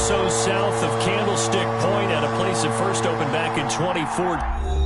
so south of Candlestick Point at a place that first opened back in 2014.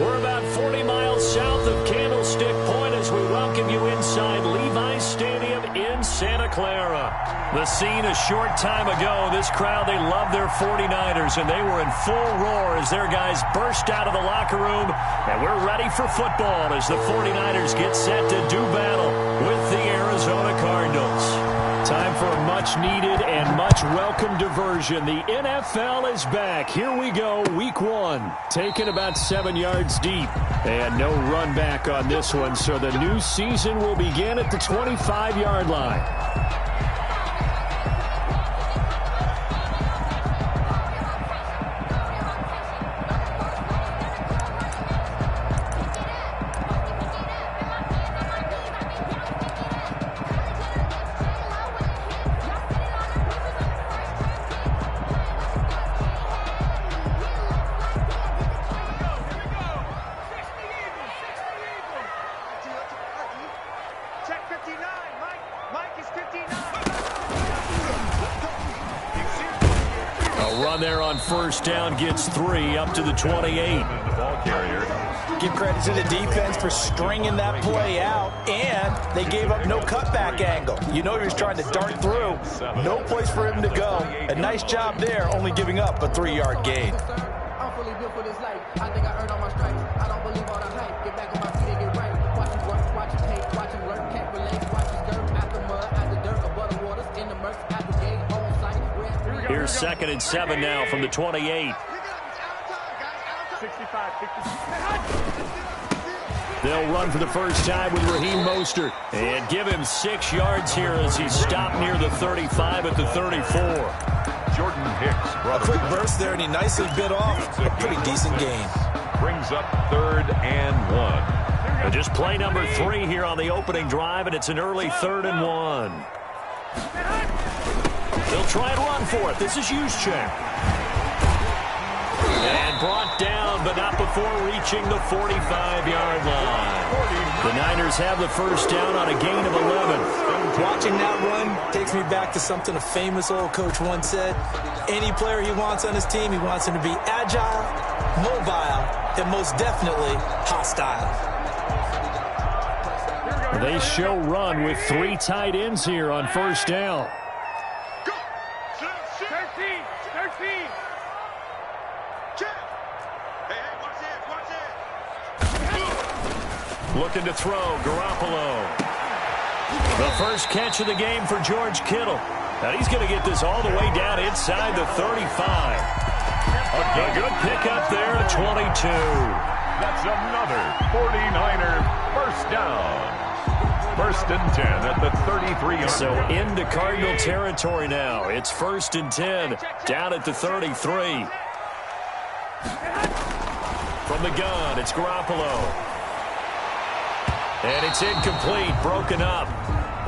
We're about 40 miles south of Candlestick Point as we welcome you inside Levi's Stadium in Santa Clara. The scene a short time ago, this crowd, they love their 49ers, and they were in full roar as their guys burst out of the locker room. And we're ready for football as the 49ers get set to do battle with the Arizona Cardinals. Time for a much-needed and much-welcome diversion. The NFL is back. Here we go, week one. Taken about 7 yards deep. And no run back on this one, so the new season will begin at the 25-yard line. run there on first down gets 3 up to the 28. The ball carrier. Give credit to the defense for stringing that play out, and they gave up no cutback angle. You know he was trying to dart through. No place for him to go. A nice job there, only giving up a 3-yard gain. I'm fully built for this life. I think I earned all my stripes. I don't believe all the hype. Get back on my feet and get right. Watch him work, watch him take, watch him learn, can't relate. Watch his dirt, out the mud, out the dirt, above the waters, in the murk, out the gate, on sight. Here's 2nd and 7 now from the 28. 65. They'll run for the first time with Raheem Mostert and give him 6 yards here as he stopped near the 35 at the 34. Jordan Hicks. A quick burst there, and he nicely bit off a pretty decent gain. Brings up 3rd and 1. And just play number 3 here on the opening drive, and it's an early 3rd and 1. They'll try and run for it. This is Juszczyk. And brought down, but not before reaching the 45-yard line. The Niners have the first down on a gain of 11. Watching that run takes me back to something a famous old coach once said. Any player he wants on his team, he wants him to be agile, mobile, and most definitely hostile. They show run with 3 tight ends here on first down. 13. Looking to throw, Garoppolo. The first catch of the game for George Kittle. And he's going to get this all the way down inside the 35. A good pickup there at 22. That's another 49er first down. 1st and 10 at the 33-yard. So into Cardinal territory now. It's 1st and 10 down at the 33. From the gun, it's Garoppolo. And it's incomplete, broken up.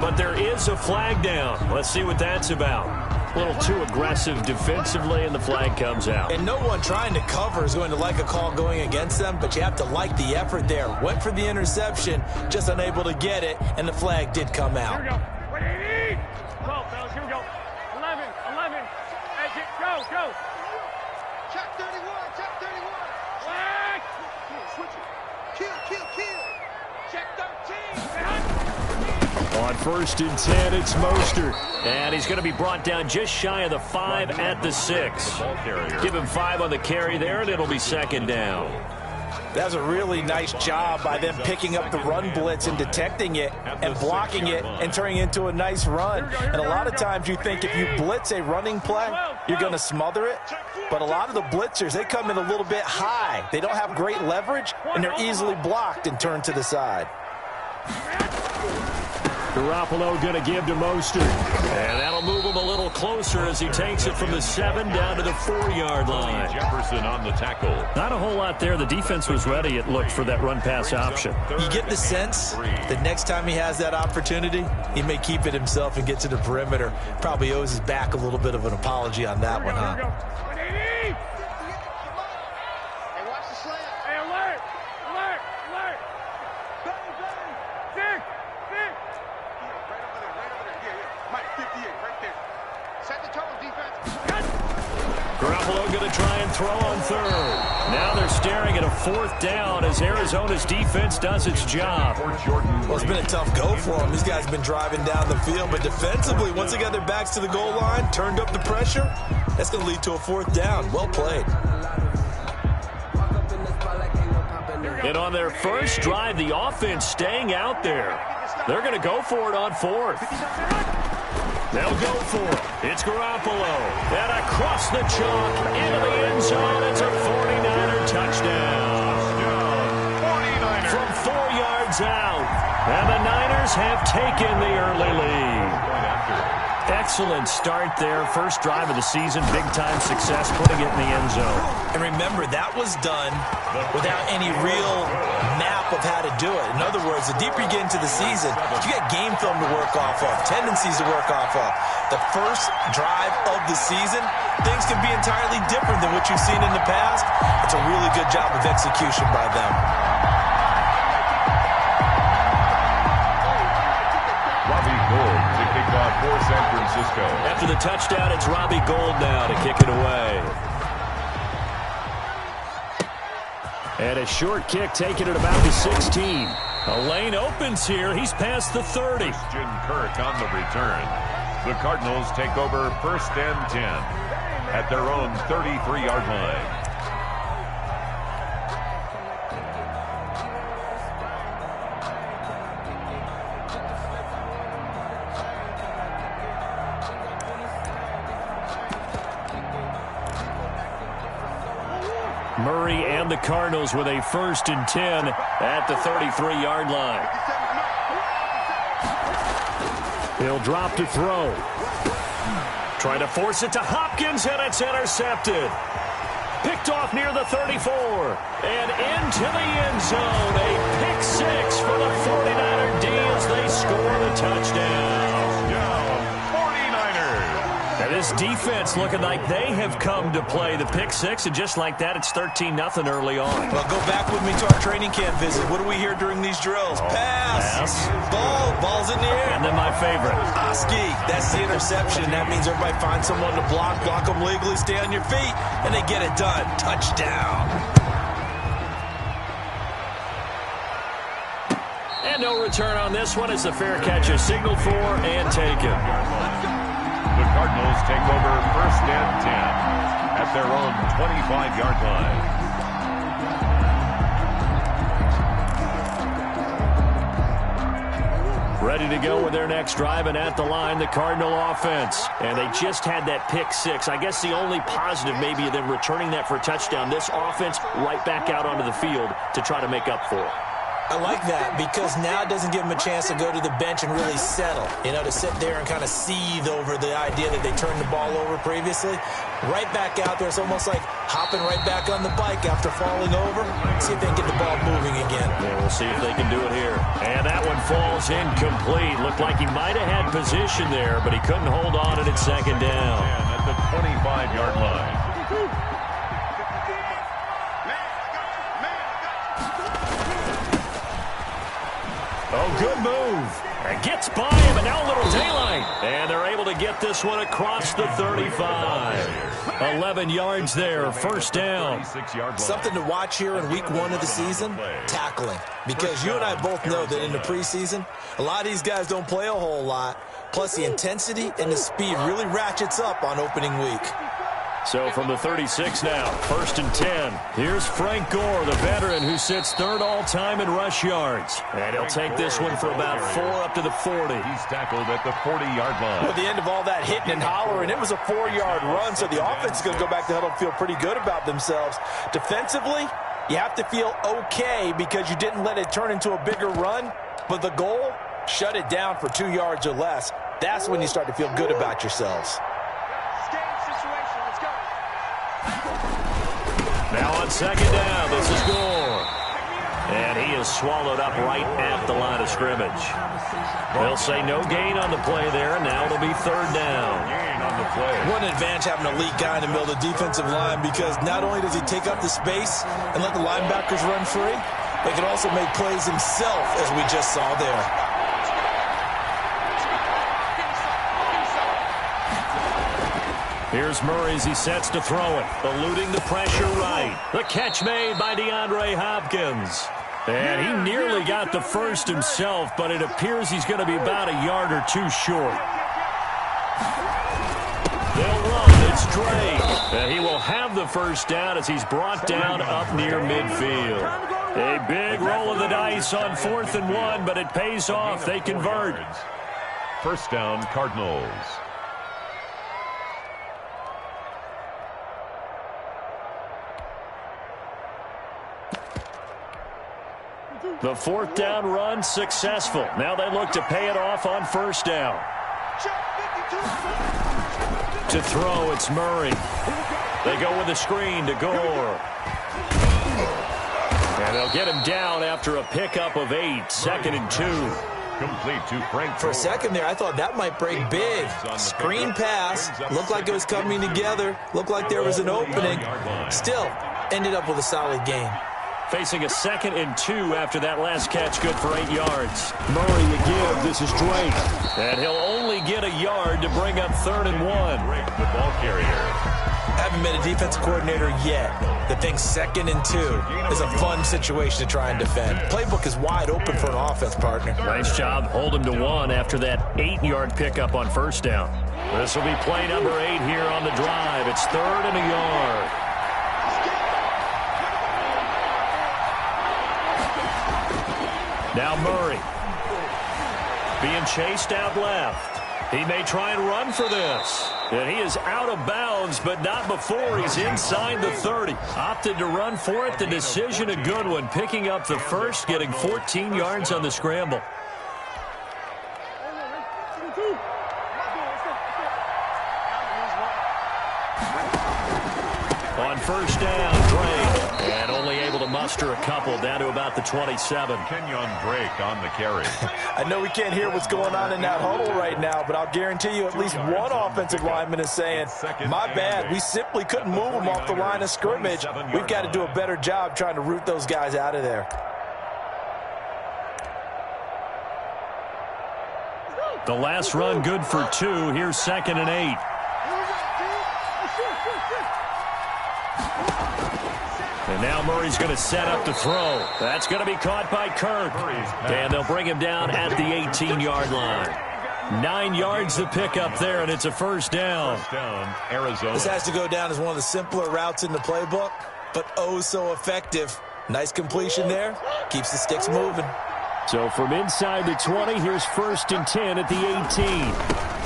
But there is a flag down. Let's see what that's about. A little too aggressive defensively, and the flag comes out. And no one trying to cover is going to like a call going against them, but you have to like the effort there. Went for the interception, just unable to get it, and the flag did come out. Here we go. 12, fellas, here we go. 11. Exit, go. Check 31, check 31. Flag. Switch it. Kill. Check 13. On 1st and 10, it's Mostert. And he's going to be brought down just shy of the 5 at the 6. Give him 5 on the carry there, and it'll be 2nd down. That's a really nice job by them picking up the run blitz and detecting it and blocking it and turning it into a nice run. And a lot of times you think if you blitz a running play, you're going to smother it. But a lot of the blitzers, they come in a little bit high. They don't have great leverage, and they're easily blocked and turned to the side. Garoppolo going to give to Mostert. And that'll move him a little closer as he takes it from the 7 down to the 4-yard line. Jefferson on the tackle. Not a whole lot there. The defense was ready, it looked, for that run-pass option. You get the sense that next time he has that opportunity, he may keep it himself and get to the perimeter. Probably owes his back a little bit of an apology on that one, huh? Hey, watch the slant. Hey, alert! Dick! Right over there. Yeah. Mike, 58, right there. Set the tone, defense. Garoppolo going to try and throw on 3rd. Now they're staring at a 4th down as Arizona's defense does its job. Well, it's been a tough go for them. These guys have been driving down the field, but defensively, once they got their backs to the goal line, turned up the pressure, that's going to lead to a 4th down. Well played. And on their first drive, the offense staying out there. They're going to go for it on 4th. They'll go for it. It's Garoppolo. And across the chalk into the end zone. It's a 49er touchdown. From 4 yards out. And the Niners have taken the early lead. Excellent start there. First drive of the season. Big-time success putting it in the end zone. And remember, that was done without any real map of how to do it. In other words, the deeper you get into the season, you got game film to work off of, tendencies to work off of. The first drive of the season, things can be entirely different than what you've seen in the past. It's a really good job of execution by them. Robbie Gould to kick off for San Francisco. After the touchdown, it's Robbie Gould now to kick it away. And a short kick taken at about the 16. A lane opens here. He's past the 30. Christian Kirk on the return. The Cardinals take over 1st and 10 at their own 33-yard line. Murray and the Cardinals with a 1st and 10 at the 33-yard line. He'll drop to throw. Trying to force it to Hopkins, and it's intercepted. Picked off near the 34. And into the end zone. A pick 6 for the 49er D as they score the touchdown. And this defense looking like they have come to play the pick 6, and just like that, it's 13-0 early on. Well, go back with me to our training camp visit. What do we hear during these drills? Pass. Ball's in the air. And then my favorite. Ski. That's the interception. That means everybody finds someone to block them legally, stay on your feet, and they get it done. Touchdown. And no return on this one as the fair catch is signaled for and taken. The Cardinals take over 1st and 10 at their own 25-yard line. Ready to go with their next drive, and at the line, the Cardinal offense. And they just had that pick 6. I guess the only positive maybe of them returning that for a touchdown. This offense right back out onto the field to try to make up for it. I like that because now it doesn't give them a chance to go to the bench and really settle, to sit there and kind of seethe over the idea that they turned the ball over previously. Right back out there, it's almost like hopping right back on the bike after falling over. See if they can get the ball moving again. Yeah, we'll see if they can do it here. And that one falls incomplete. Looked like he might have had position there, but he couldn't hold on, and it's 2nd down. And at the 25-yard line. Oh, good move. And gets by him, and now a little daylight. And they're able to get this one across the 35. 11 yards there, 1st down. Something to watch here in week 1 of the season, tackling. Because you and I both know that in the preseason, a lot of these guys don't play a whole lot. Plus, the intensity and the speed really ratchets up on opening week. So from the 36 now, 1st and 10. Here's Frank Gore, the veteran who sits 3rd all-time in rush yards. And he'll take this one for about 4 up to the 40. He's tackled at the 40-yard line. Well, at the end of all that hitting and hollering, it was a 4-yard run, so the offense is going to go back to huddle and feel pretty good about themselves. Defensively, you have to feel okay because you didn't let it turn into a bigger run, but the goal, shut it down for 2 yards or less. That's when you start to feel good about yourselves. Now on 2nd down, this is Gore. And he is swallowed up right at the line of scrimmage. They'll say no gain on the play there, and now it'll be 3rd down. What an advantage having an elite guy in the middle of the defensive line, because not only does he take up the space and let the linebackers run free, but he can also make plays himself, as we just saw there. Here's Murray as he sets to throw it. Eluding the pressure right. The catch made by DeAndre Hopkins. And he nearly got the first himself, but it appears he's going to be about a yard or 2 short. They'll run. It's Drake. And he will have the 1st down as he's brought down up near midfield. A big roll of the dice on 4th and 1, but it pays off. They convert. 1st down, Cardinals. The 4th down run successful. Now they look to pay it off on 1st down. To throw, it's Murray. They go with a screen to Gore. And they'll get him down after a pickup of 8. 2nd and 2. Complete to Frank. For a second there, I thought that might break big. Screen pass. Looked like it was coming together. Looked like there was an opening. Still, ended up with a solid gain. Facing a 2nd and 2 after that last catch, good for 8 yards. Murray to give. This is Drake. And he'll only get a yard to bring up 3rd and 1. Drake, the ball carrier. Haven't been a defensive coordinator yet. The thing 2nd and 2 is a fun situation to try and defend. Playbook is wide open for an offense, partner. Nice job. Hold him to 1 after that 8-yard pickup on 1st down. This will be play number 8 here on the drive. It's 3rd and a yard. Now Murray being chased out left. He may try and run for this. And he is out of bounds, but not before he's inside the 30. Opted to run for it. The decision a good one. Picking up the first, getting 14 yards on the scramble. On 1st down, Drake. And only able to muster a couple down to about the 27. Kenyon Drake on the carry. I know we can't hear what's going on in that huddle right now, but I'll guarantee you at least one offensive lineman is saying, my bad, we simply couldn't move them off the line of scrimmage. We've got to do a better job trying to root those guys out of there. The last run good for 2. Here's 2nd and 8. And now Murray's going to set up to throw. That's going to be caught by Kirk. And they'll bring him down at the 18-yard line. 9 yards to pick up there, and it's a 1st down. Arizona. This has to go down as one of the simpler routes in the playbook, but oh so effective. Nice completion there. Keeps the sticks moving. So from inside the 20, here's 1st and 10 at the 18.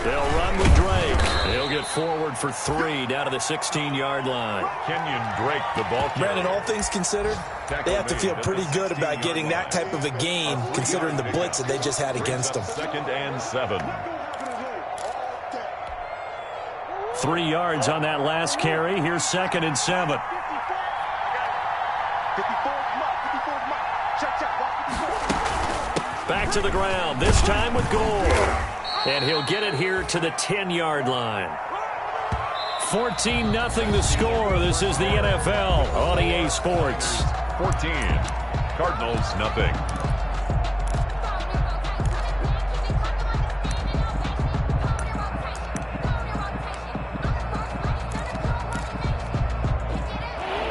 They'll run with Drake. He'll get forward for 3 down to the 16-yard line. Kenyon Drake, the ball carrier. Brandon, all things considered, they have to feel pretty good about getting that type of a gain, considering the blitz that they just had against them. 2nd and 7. 3 yards on that last carry. Here's 2nd and 7. Back to the ground, this time with Gore. And he'll get it here to the 10-yard line. 14-0 the score. This is the NFL on EA Sports. 14. Cardinals, nothing.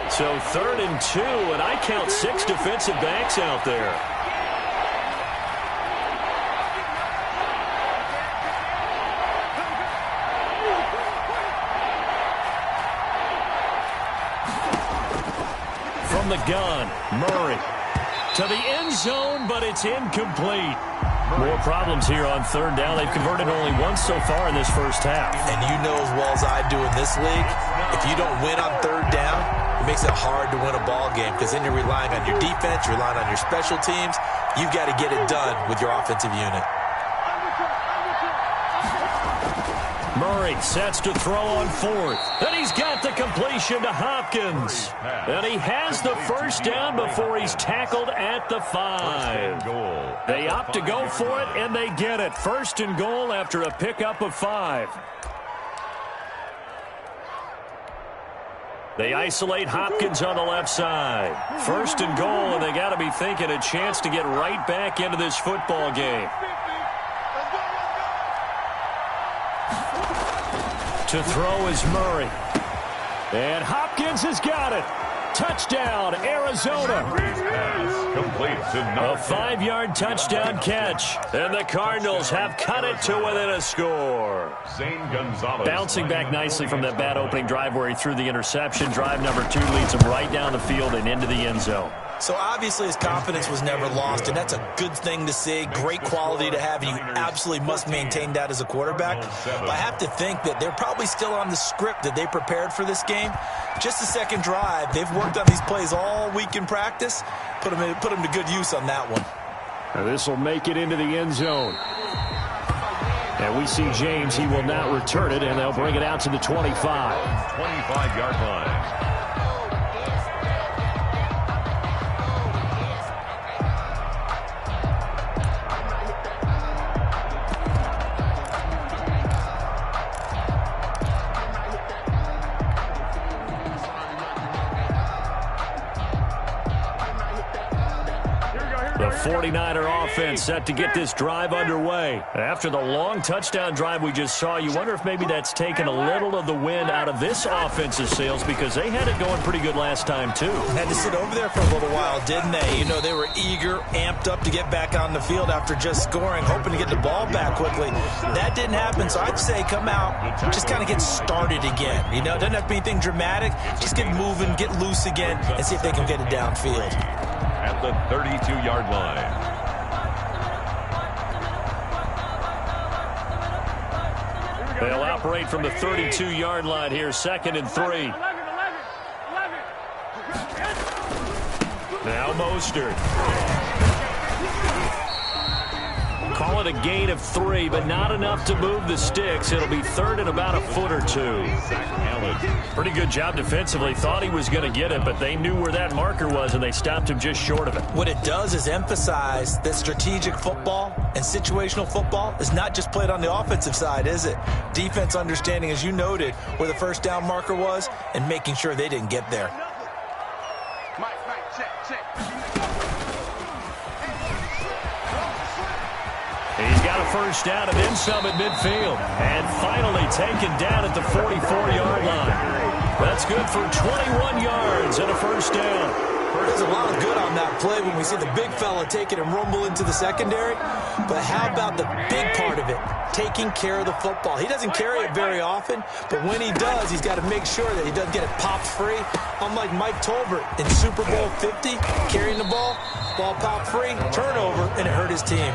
So 3rd and 2, and I count 6 defensive backs out there. From the gun, Murray to the end zone, but it's incomplete. More problems here on 3rd down. They've converted only once so far in this first half. And you know as well as I do in this league, if you don't win on 3rd down, it makes it hard to win a ball game because then you're relying on your defense, you're relying on your special teams. You've got to get it done with your offensive unit. Murray sets to throw on 4th. And he's got the completion to Hopkins. And he has the 1st down before he's tackled at the 5. They opt to go for it, and they get it. 1st and goal after a pickup of 5. They isolate Hopkins on the left side. 1st and goal, and they got to be thinking a chance to get right back into this football game. To throw is Murray. And Hopkins has got it. Touchdown, Arizona. Complete to a 5-yard touchdown catch. And the Cardinals have cut it to within a score. Zane Gonzalez. Bouncing back nicely from that bad opening drive where he threw the interception. Drive number 2 leads him right down the field and into the end zone. So obviously his confidence was never lost, and that's a good thing to see. Great quality to have, and you absolutely must maintain that as a quarterback. But I have to think that they're probably still on the script that they prepared for this game. Just the second drive, they've worked on these plays all week in practice. Put them to good use on that one. Now this will make it into the end zone. And we see James. He will not return it, and they'll bring it out to the 25. 25-yard line. The 49er offense set to get this drive underway. After the long touchdown drive we just saw, you wonder if maybe that's taken a little of the wind out of this offense's sails because they had it going pretty good last time too. Had to sit over there for a little while, didn't they? You know, they were eager, amped up to get back on the field after just scoring, hoping to get the ball back quickly. That didn't happen, so I'd say come out, just kind of get started again. You know, doesn't have to be anything dramatic. Just get moving, get loose again, and see if they can get it downfield. At the 32-yard line. They'll operate from the 32-yard line here, 2nd and 3. Now Mostert. Call it a gain of 3, but not enough to move the sticks. It'll be 3rd and about a foot or 2. Pretty good job defensively. Thought he was going to get it, but they knew where that marker was, and they stopped him just short of it. What it does is emphasize that strategic football and situational football is not just played on the offensive side, is it? Defense understanding, as you noted, where the first down marker was and making sure they didn't get there. He's got a first down and then some at midfield. And finally taken down at the 44-yard line. That's good for 21 yards and a first down. There's a lot of good on that play when we see the big fella take it and rumble into the secondary. But how about the big part of it, taking care of the football? He doesn't carry it very often, but when he does, he's got to make sure that he doesn't get it popped free. Unlike Mike Tolbert in Super Bowl 50, carrying the ball popped free, turnover, and it hurt his team.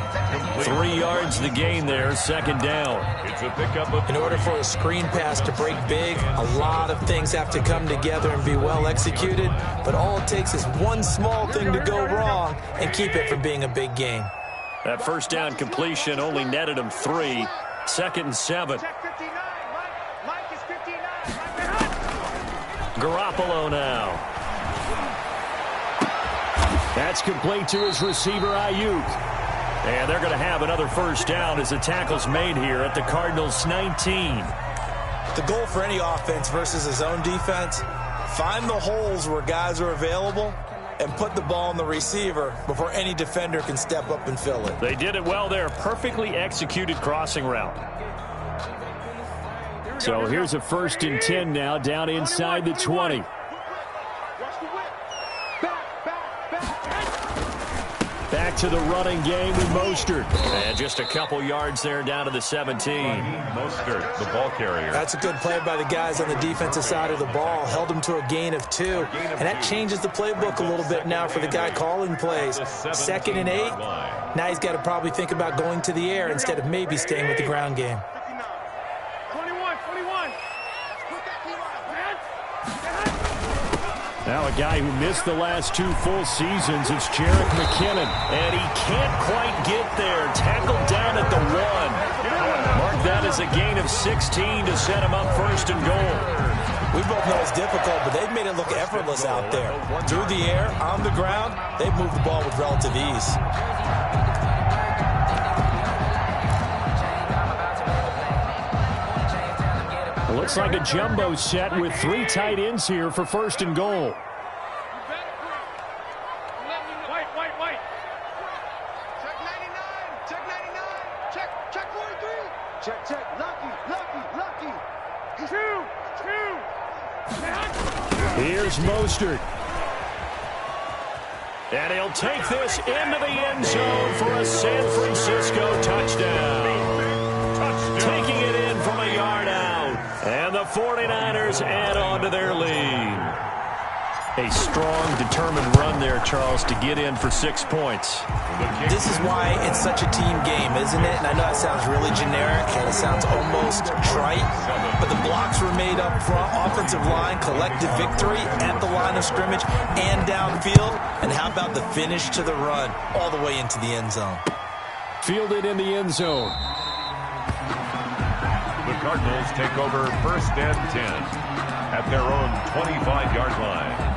3 yards the gain there, 2nd down. It's a pickup of... In order for a screen pass to break big, a lot of things have to come together and be well executed, but all it takes is one small thing to go wrong and keep it from being a big gain. That first down completion only netted him 3. 2nd and 7. Garoppolo now. That's complete to his receiver, Ayuk. And they're going to have another first down as the tackle's made here at the Cardinals' 19. The goal for any offense versus his own defense, find the holes where guys are available and put the ball on the receiver before any defender can step up and fill it. They did it well there. Perfectly executed crossing route. So here's a 1st and 10 now down inside the 20. Back to the running game with Mostert. And just a couple yards there down to the 17. Mostert, the ball carrier. That's a good play by the guys on the defensive side of the ball. Held him to a gain of 2. And that changes the playbook a little bit now for the guy calling plays. 2nd and 8. Now he's got to probably think about going to the air instead of maybe staying with the ground game. Now a guy who missed the last 2 full seasons, it's Jerick McKinnon. And he can't quite get there. Tackled down at the 1. Mark that as a gain of 16 to set him up 1st and goal. We both know it's difficult, but they've made it look effortless out there. Through the air, on the ground, they've moved the ball with relative ease. It looks like a jumbo set with 3 tight ends here for 1st and goal. White. Check 99. Check 43. Check. Lucky. 2. Here's Mostert. And he'll take this into the end zone for a San Francisco touchdown. Taking it in from a yard out. And the 49ers add on to their lead. A strong, determined run there, Charles, to get in for 6 points. This is why it's such a team game, isn't it? And I know that sounds really generic, and it sounds almost trite, but the blocks were made up front, offensive line, collective victory at the line of scrimmage and downfield. And how about the finish to the run all the way into the end zone? Fielded in the end zone. The Cardinals take over 1st and 10 at their own 25-yard line.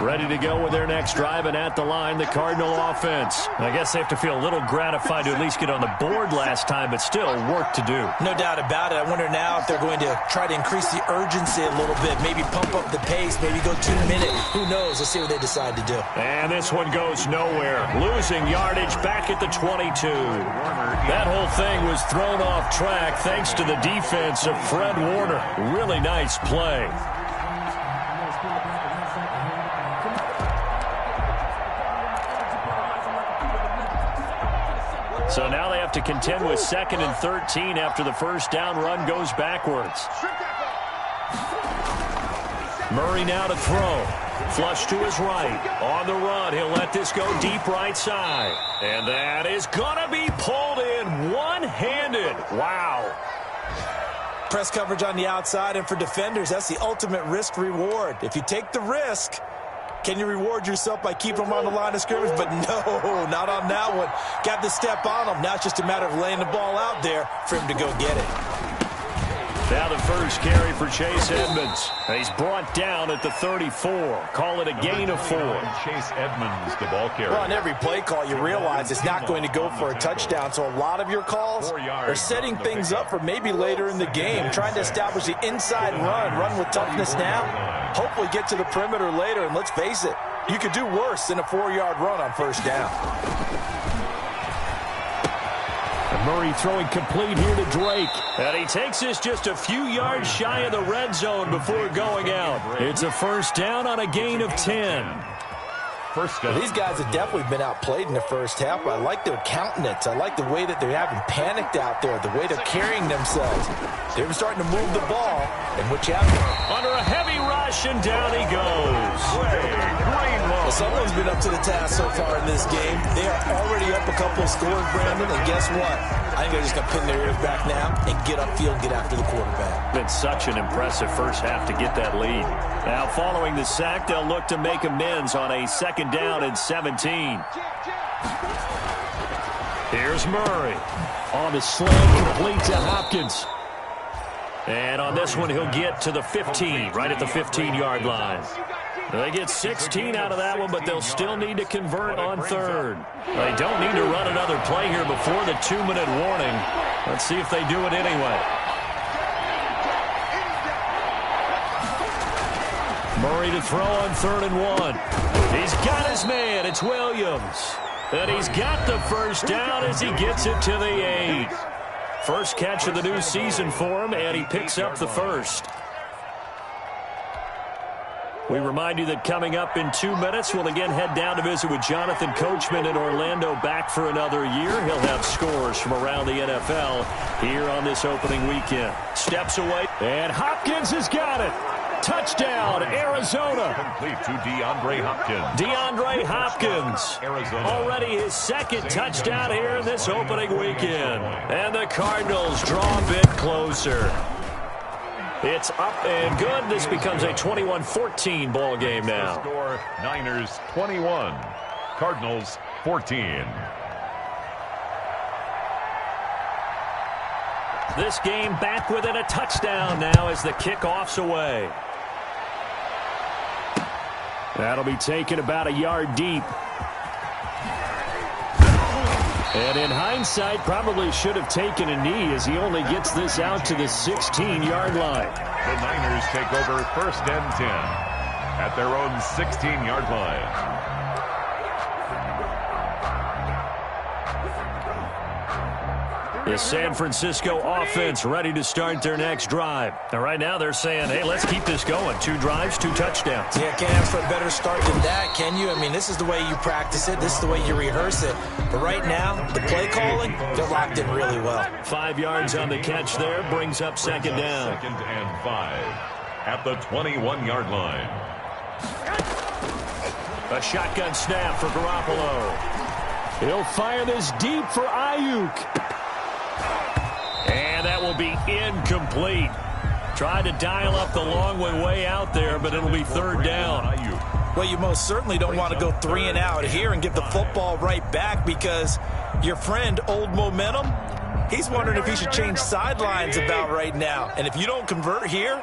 Ready to go with their next drive, and at the line, the Cardinal offense. I guess they have to feel a little gratified to at least get on the board last time, but still work to do. No doubt about it. I wonder now if they're going to try to increase the urgency a little bit, maybe pump up the pace, maybe go 2 minutes. Who knows? Let's see what they decide to do. And this one goes nowhere. Losing yardage back at the 22. That whole thing was thrown off track thanks to the defense of Fred Warner. Really nice play. So now they have to contend with 2nd and 13 after the first down run goes backwards. Murray now to throw. Flush to his right. On the run, he'll let this go deep right side. And that is going to be pulled in one-handed. Wow. Press coverage on the outside, and for defenders, that's the ultimate risk-reward. If you take the risk, can you reward yourself by keeping them on the line of scrimmage? But no, not on that one. Got the step on him. Now it's just a matter of laying the ball out there for him to go get it. Now the first carry for Chase Edmonds. He's brought down at the 34. Call it a gain of 4. Chase Edmonds, the ball carrier. Well, on every play call, you realize it's not going to go for a touchdown. So a lot of your calls are setting things up for maybe later in the game, trying to establish the inside run with toughness now. Hopefully get to the perimeter later, and let's face it, you could do worse than a 4-yard run on first down. Murray throwing complete here to Drake. And he takes this just a few yards shy of the red zone before going out. It's a first down on a gain of 10. First down. Well, these guys have definitely been outplayed in the first half, but I like their countenance. I like the way that they haven't panicked out there, the way they're carrying themselves. They were starting to move the ball, and what you have under a heavy rush, and down he goes. Well, someone's been up to the task so far in this game. They are already up a couple of scores, Brandon, and guess what? I think they're just going to pin their ears back now and get upfield and get after the quarterback. Been such an impressive first half to get that lead. Now, following the sack, they'll look to make amends on a 2nd down and 17. Here's Murray. On the slant, complete to Hopkins. And on this one, he'll get to the 15, right at the 15-yard line. They get 16 out of that one, but they'll still need to convert on 3rd. They don't need to run another play here before the 2-minute warning. Let's see if they do it anyway. Murray to throw on 3rd and 1. He's got his man. It's Williams. And he's got the first down as he gets it to the 8. First catch of the new season for him, and he picks up the first. We remind you that coming up in 2 minutes, we'll again head down to visit with Jonathan Coachman in Orlando, back for another year. He'll have scores from around the NFL here on this opening weekend. Steps away, and Hopkins has got it. Touchdown, Arizona. Complete to DeAndre Hopkins. DeAndre Hopkins. Arizona. Already his 2nd touchdown here in this opening weekend. And the Cardinals draw a bit closer. It's up and good. This becomes a 21-14 ball game now. Score, Niners 21, Cardinals 14. This game back within a touchdown now as the kickoff's away. That'll be taken about a yard deep. And in hindsight, probably should have taken a knee as he only gets this out to the 16-yard line. The Niners take over 1st and 10 at their own 16-yard line. The San Francisco offense ready to start their next drive. And right now they're saying, hey, let's keep this going. 2 drives, 2 touchdowns. Yeah, can't ask for a better start than that, can you? I mean, this is the way you practice it. This is the way you rehearse it. But right now, the play calling, they're locked in really well. 5 yards on the catch there, brings up 2nd down. 2nd and 5 at the 21-yard line. A shotgun snap for Garoppolo. He'll fire this deep for Ayuk. And that will be incomplete. Tried to dial up the long one way out there, but it'll be 3rd down. Well, you most certainly don't want to go 3 and out here and give the football right back, because your friend, Old Momentum, he's wondering if he should change sidelines about right now. And if you don't convert here,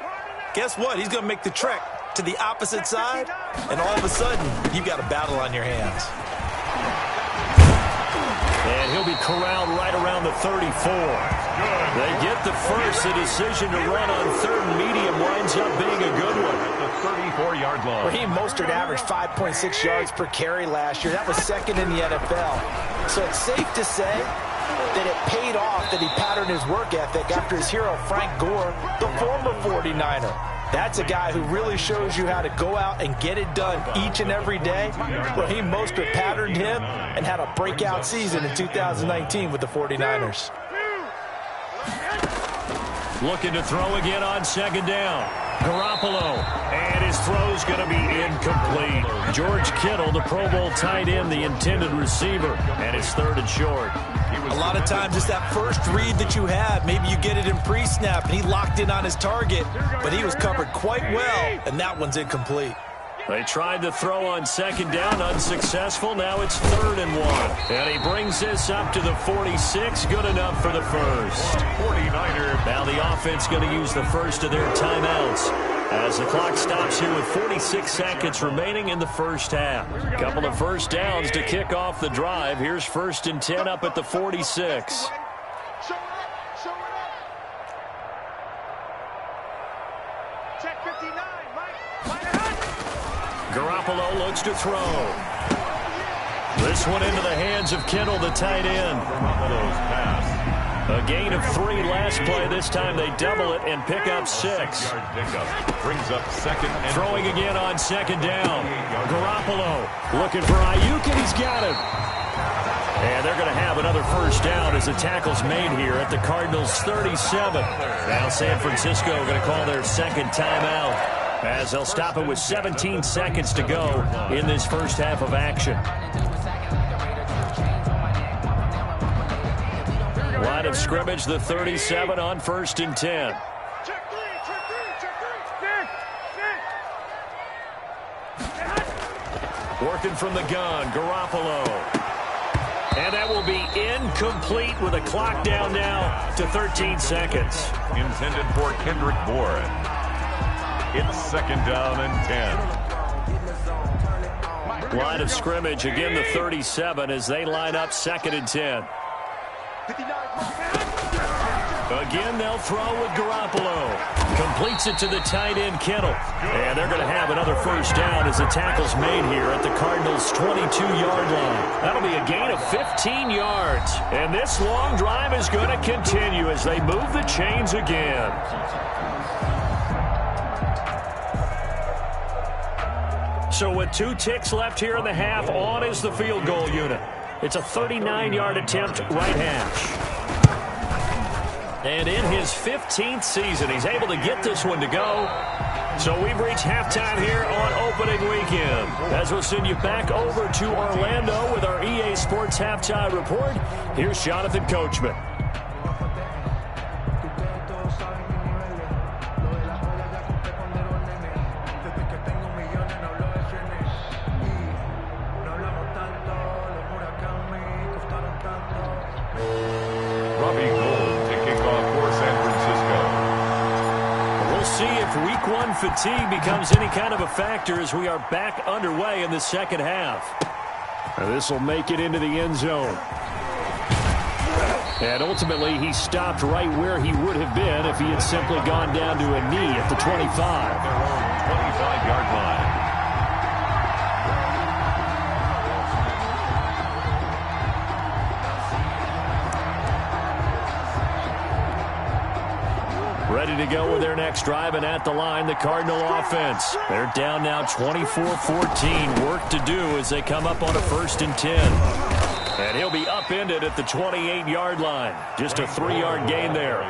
guess what? He's going to make the trek to the opposite side, and all of a sudden, you've got a battle on your hands. And he'll be corralled right around the 34. They get the first. The decision to run on third and medium winds up being a good one. At the 34-yard line. Raheem Mostert averaged 5.6 yards per carry last year. That was second in the NFL. So it's safe to say that it paid off that he patterned his work ethic after his hero Frank Gore, the former 49er. That's a guy who really shows you how to go out and get it done each and every day. Raheem Mostert patterned him and had a breakout season in 2019 with the 49ers. Looking to throw again on second down. Garoppolo, and his throw's going to be incomplete. George Kittle, the Pro Bowl tight end, the intended receiver, and it's third and short. A lot of times it's that first read that you have. Maybe you get it in pre-snap, and he locked in on his target, but he was covered quite well, and that one's incomplete. They tried to throw on second down, unsuccessful. Now it's third and 1. And he brings this up to the 46, good enough for the first. 49er. Now the offense going to use the first of their timeouts as the clock stops here with 46 seconds remaining in the first half. Couple of first downs to kick off the drive. Here's first and 10 up at the 46. Check 59, Mike. Garoppolo looks to throw. This one into the hands of Kittle, the tight end. A gain of 3 last play. This time they double it and pick up 6. Brings up second and Throwing again on second down. Garoppolo looking for Ayuk, and he's got him. And they're going to have another first down as the tackle's made here at the Cardinals' 37. Now San Francisco going to call their second timeout as they'll stop it with 17 seconds to go in this first half of action. Line of scrimmage, the 37 on first and 10. Working from the gun, Garoppolo. And that will be incomplete with a clock down now to 13 seconds. intended for Kendrick Bourne. It's second down and 10. Line of scrimmage, again the 37 as they line up second and 10. Again, they'll throw with Garoppolo. Completes it to the tight end, Kittle. And they're going to have another first down as the tackle's made here at the Cardinals' 22-yard line. That'll be a gain of 15 yards. And this long drive is going to continue as they move the chains again. So with 2 ticks left here in the half, on is the field goal unit. It's a 39-yard attempt, right hash. And in his 15th season, he's able to get this one to go. So we've reached halftime here on opening weekend. As we'll send you back over to Orlando with our EA Sports Halftime Report, here's Jonathan Coachman. Fatigue becomes any kind of a factor as we are back underway in the second half. This will make it into the end zone. And ultimately, he stopped right where he would have been if he had simply gone down to a knee at the 25. Their own 25-yard line. Ready to go with their next drive, and at the line, the Cardinal offense. They're down now 24-14. Work to do as they come up on a first and 10. And he'll be upended at the 28-yard line. Just a 3-yard gain there.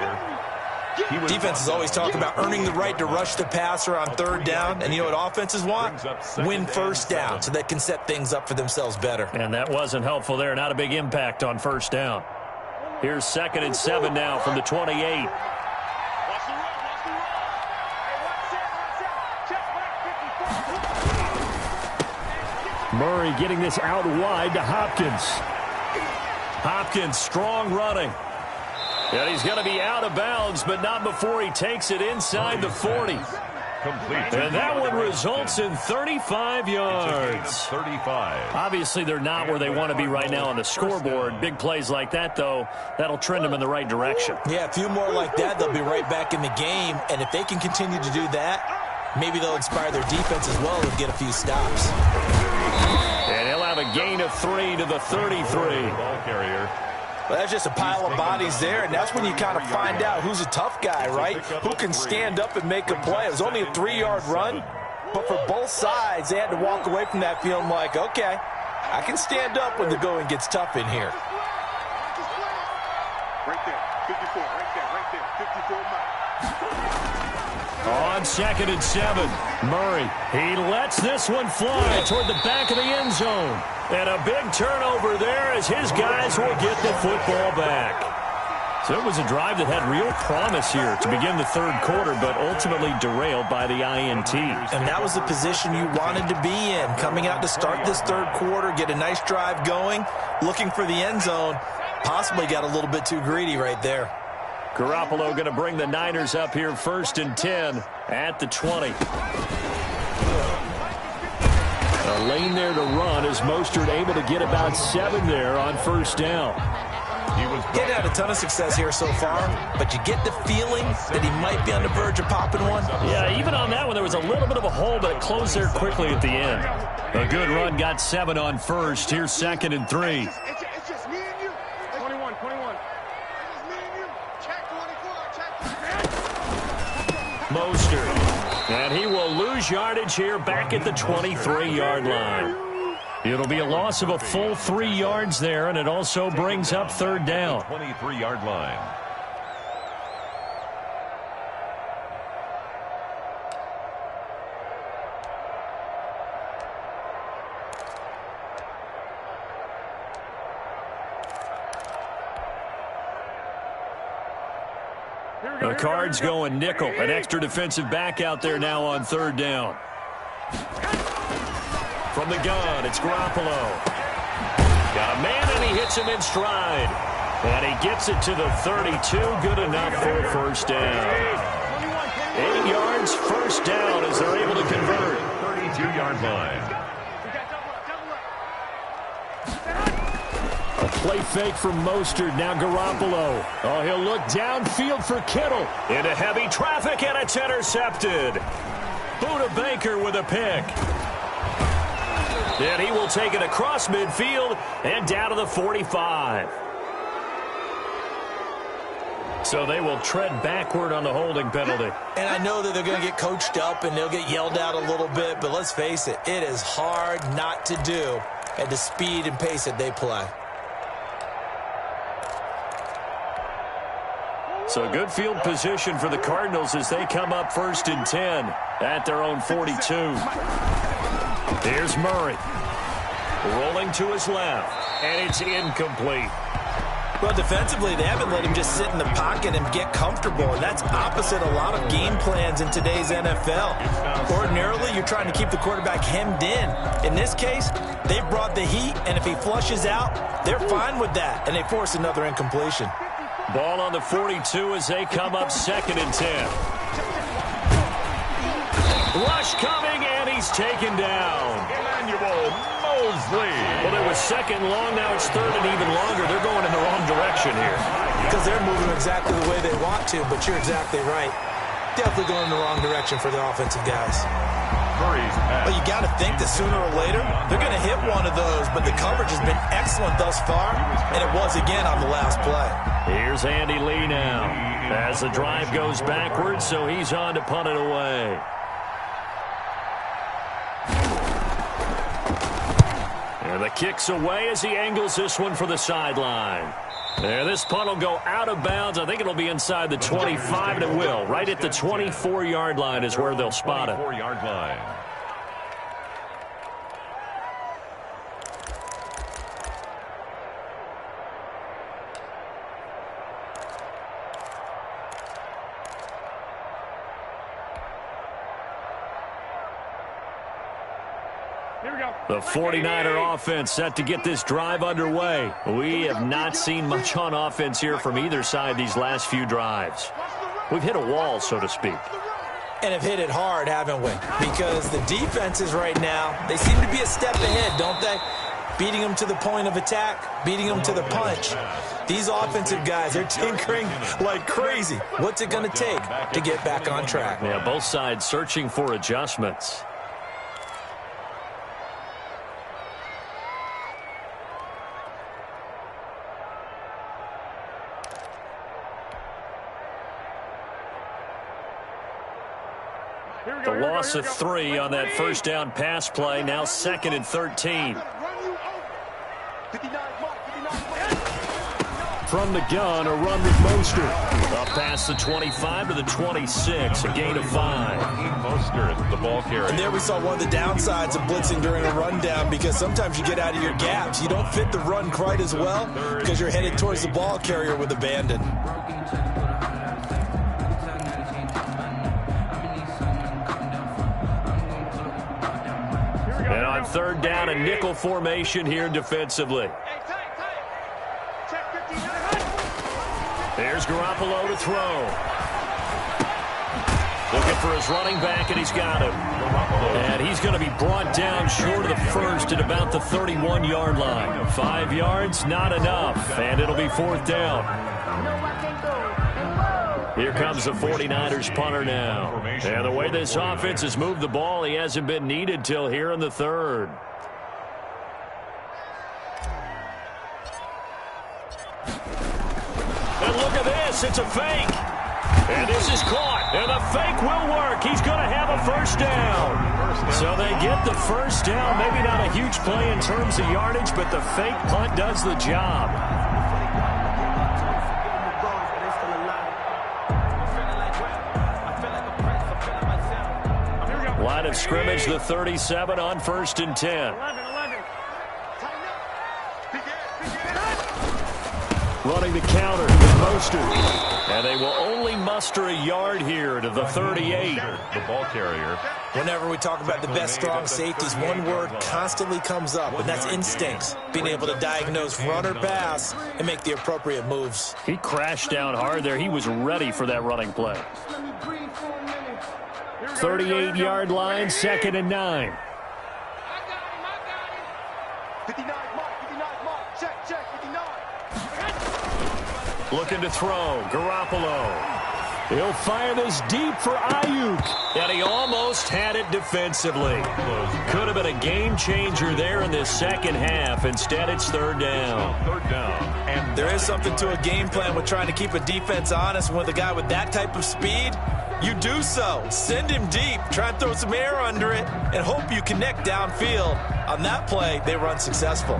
Defenses always talk about earning the right to rush the passer on third down. And you know what offenses want? Win first down so they can set things up for themselves better. And that wasn't helpful there. Not a big impact on first down. Here's second and 7 now from the 28. Murray getting this out wide to Hopkins. Hopkins, strong running. And he's going to be out of bounds, but not before he takes it inside the 40. complete. And that one results in 35 yards. 35. Obviously, they're not where they want to be right now on the scoreboard. Big plays like that, though, that'll trend them in the right direction. Yeah, a few more like that, they'll be right back in the game. And if they can continue to do that, maybe they'll inspire their defense as well and get a few stops. And he'll have a gain of 3 to the 33. Ball carrier. Well, that's just a pile of bodies there, and that's when you kind of find out who's a tough guy, right? Who can stand up and make a play. It was only a 3-yard run, but for both sides, they had to walk away from that feeling like, okay, I can stand up when the going gets tough in here. Right there, 54, right there, 54 miles. On 2nd and 7, Murray. He lets this one fly toward the back of the end zone. And a big turnover there as his guys will get the football back. So it was a drive that had real promise here to begin the third quarter, but ultimately derailed by the INT. And that was the position you wanted to be in. Coming out to start this third quarter, get a nice drive going, looking for the end zone. Possibly got a little bit too greedy right there. Garoppolo going to bring the Niners up here 1st and 10 at the 20. A lane there to run as Mostert able to get about 7 there on 1st down. He was Getting had a ton of success here so far, but you get the feeling that he might be on the verge of popping one. Yeah, even on that one, there was a little bit of a hole, but it closed there quickly at the end. A good run, got 7 on 1st. Here's 2nd and 3. It's just me and you. 21. It's just me and you. Check 24. Check. Mostert. And he will lose yardage here back at the 23-yard line. It'll be a loss of a full 3 yards there, and it also brings up 3rd down. 23-yard line. The Cards going nickel. An extra defensive back out there now on 3rd down. From the gun, it's Garoppolo. Got a man, and he hits him in stride. And he gets it to the 32. Good enough for 1st down. 8 yards, 1st down as they're able to convert. 32-yard line. A play fake from Mostert. Now Garoppolo. Oh, he'll look downfield for Kittle. Into heavy traffic, and it's intercepted. Buda Baker with a pick. And he will take it across midfield and down to the 45. So they will tread backward on the holding penalty. And I know that they're going to get coached up and they'll get yelled at a little bit, but let's face it, it is hard not to do at the speed and pace that they play. So good field position for the Cardinals as they come up 1st and 10 at their own 42. Here's Murray. Rolling to his left, and it's incomplete. Well, defensively, they haven't let him just sit in the pocket and get comfortable, and that's opposite a lot of game plans in today's NFL. Ordinarily, you're trying to keep the quarterback hemmed in. In this case, they brought the heat, and if he flushes out, they're fine with that, and they force another incompletion. Ball on the 42 as they come up 2nd and 10. Rush coming, and he's taken down. Emmanuel Mosley. Well, it was 2nd long, now it's 3rd and even longer. They're going in the wrong direction here. Because they're moving exactly the way they want to, but you're exactly right. Definitely going in the wrong direction for the offensive guys. Well, you got to think that sooner or later, they're going to hit one of those, but the coverage has been excellent thus far, and it was again on the last play. Here's Andy Lee now as the drive goes backwards, so he's on to punt it away. And the kick's away as he angles this one for the sideline. There, this punt will go out of bounds. I think it'll be inside the 25, and it will. Right at the 24-yard line is where they'll spot it. 24-yard line. The 49er offense set to get this drive underway. We have not seen much on offense here from either side these last few drives. We've hit a wall, so to speak. And have hit it hard, haven't we? Because the defenses right now, they seem to be a step ahead, don't they? Beating them to the point of attack, beating them to the punch. These offensive guys, they're tinkering like crazy. What's it going to take to get back on track? Yeah, both sides searching for adjustments. The loss of 3 on that first down pass play. Now 2nd and 13. From the gun, a run with Mostert. Up past the 25 to the 26, a gain of 5. Mostert, the ball carrier. And there we saw one of the downsides of blitzing during a rundown, because sometimes you get out of your gaps. You don't fit the run quite as well because you're headed towards the ball carrier with abandon. And on 3rd down, a nickel formation here defensively. There's Garoppolo to throw. Looking for his running back, and he's got him. And he's going to be brought down short of the first at about the 31-yard line. 5 yards, not enough, and it'll be 4th down. Here comes the 49ers punter now. And the way this offense has moved the ball, he hasn't been needed till here in the 3rd. And look at this, it's a fake. And this is caught, and the fake will work. He's going to have a first down. So they get the first down. Maybe not a huge play in terms of yardage, but the fake punt does the job. Line of scrimmage, the 37 on 1st and 10. Running the counter with Mostert. And they will only muster a yard here to the 38. The ball carrier. Whenever we talk about the best strong safeties, one word constantly comes up, and that's instincts. Being able to diagnose run or pass and make the appropriate moves. He crashed down hard there. He was ready for that running play. 38-yard line, 2nd and 9. 59, mark, check, 59. Looking to throw, Garoppolo. He'll fire this deep for Ayuk. And he almost had it defensively. Could have been a game changer there in this second half. Instead, it's 3rd down. 3rd down. And there is something to a game plan with trying to keep a defense honest. With a guy with that type of speed, you do so. Send him deep, try and throw some air under it, and hope you connect downfield. On that play, they run successful.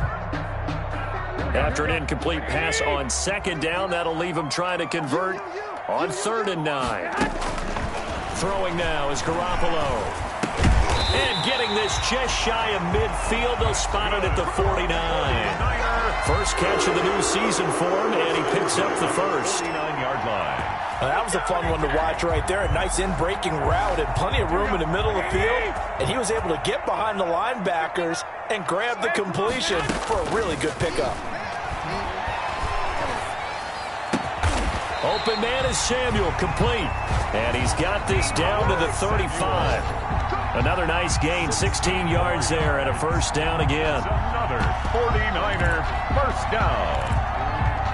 After an incomplete pass on 2nd down, that'll leave him trying to convert on 3rd and 9. Throwing now is Garoppolo. And getting this just shy of midfield. They'll spot it at the 49. First catch of the new season for him, and he picks up the first. 49-yard line. Now, that was a fun one to watch right there. A nice in-breaking route and plenty of room in the middle of the field. And he was able to get behind the linebackers and grab the completion for a really good pickup. Open man is Samuel, complete. And he's got this down to the 35. Another nice gain, 16 yards there, and a first down again. Another 49er first down.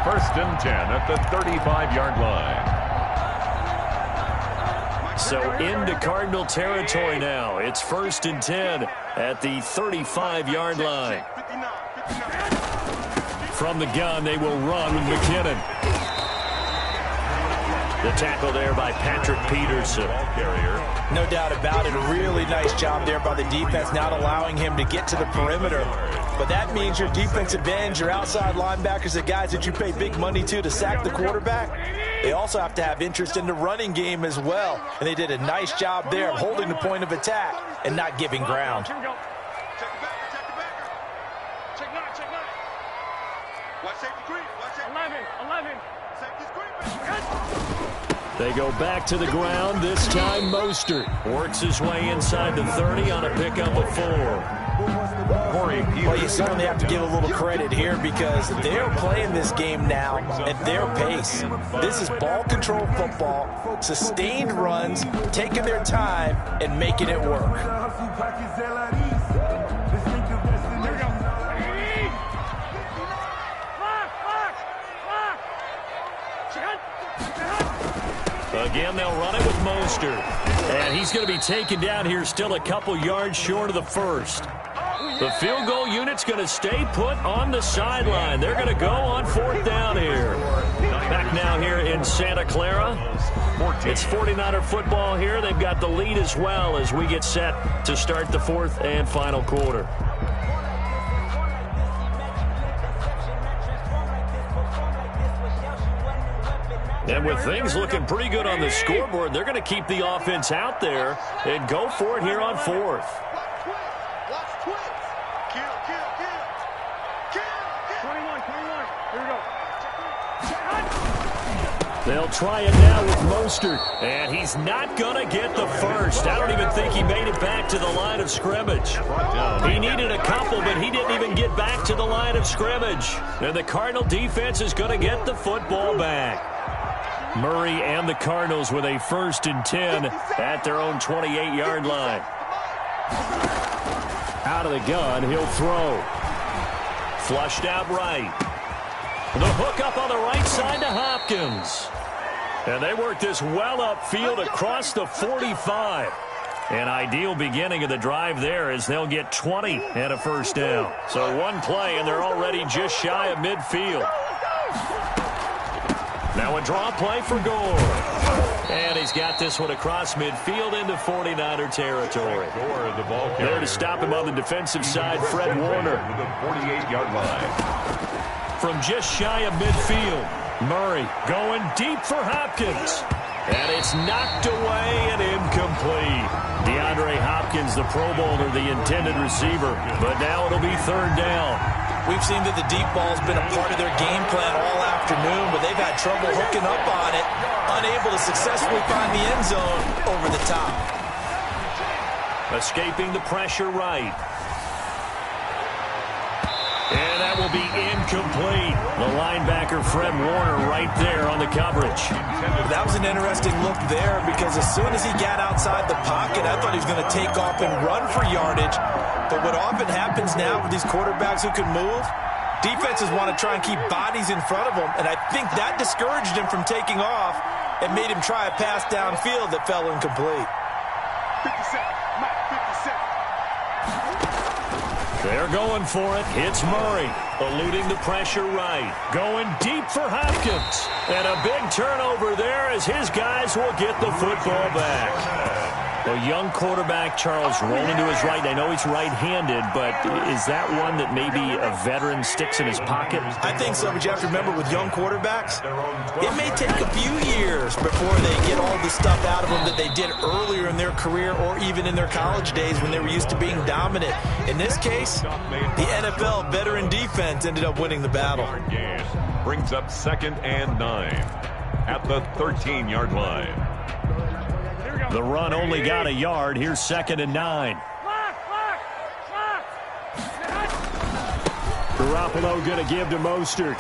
1st and 10 at the 35-yard line. So into Cardinal territory now. It's 1st and 10 at the 35-yard line. From the gun, they will run with McKinnon. The tackle there by Patrick Peterson. No doubt about it. A really nice job there by the defense, not allowing him to get to the perimeter. But that means your defensive ends, your outside linebackers, the guys that you pay big money to sack the quarterback, they also have to have interest in the running game as well. And they did a nice job there of holding the point of attack and not giving ground. Check the backer. Check nine. Watch safety creep. Watch safety. 11. Safety's creeping. They go back to the ground. This time Mostert works his way inside the 30 on a pickup of 4. Corey Well, you certainly have to give a little credit here because they're playing this game now at their pace. This is ball control football, sustained runs, taking their time and making it work. Again, they'll run it with Mostert. And he's going to be taken down here still a couple yards short of the first. The field goal unit's going to stay put on the sideline. They're going to go on 4th down here. Back now here in Santa Clara. It's 49er football here. They've got the lead as well as we get set to start the 4th and final quarter. And with things looking pretty good on the scoreboard, they're going to keep the offense out there and go for it here on 4th. They'll try it now with Mostert, and he's not going to get the first. I don't even think he made it back to the line of scrimmage. He needed a couple, but he didn't even get back to the line of scrimmage. And the Cardinal defense is going to get the football back. Murray and the Cardinals with a 1st and 10 at their own 28-yard line. Out of the gun, he'll throw. Flushed out right. The hook up on the right side to Hopkins. And they work this well upfield across the 45. An ideal beginning of the drive there as they'll get 20 and a 1st down. So one play, and they're already just shy of midfield. Now a draw play for Gore. And he's got this one across midfield into 49er territory. There to stop him on the defensive side, Fred Warner. The 48-yard line. From just shy of midfield, Murray going deep for Hopkins. And it's knocked away and incomplete. DeAndre Hopkins, the Pro Bowler, the intended receiver. But now it'll be 3rd down. We've seen that the deep ball's been a part of their game plan all afternoon, but they've had trouble hooking up on it, unable to successfully find the end zone over the top. Escaping the pressure right. And that will be incomplete. The linebacker, Fred Warner, right there on the coverage. That was an interesting look there because as soon as he got outside the pocket, I thought he was going to take off and run for yardage. But what often happens now with these quarterbacks who can move, defenses want to try and keep bodies in front of them, and I think that discouraged him from taking off and made him try a pass downfield that fell incomplete. 57. They're going for it. It's Murray, eluding the pressure right. Going deep for Hopkins. And a big turnover there as his guys will get the football back. A young quarterback, Charles, rolling to his right. I know he's right-handed, but is that one that maybe a veteran sticks in his pocket? I think so, but you have to remember with young quarterbacks, it may take a few years before they get all the stuff out of them that they did earlier in their career or even in their college days when they were used to being dominant. In this case, the NFL veteran defense ended up winning the battle. Brings up 2nd and 9 at the 13-yard line. The run only got a yard. Here's 2nd and 9. Garoppolo going to give to Mostert.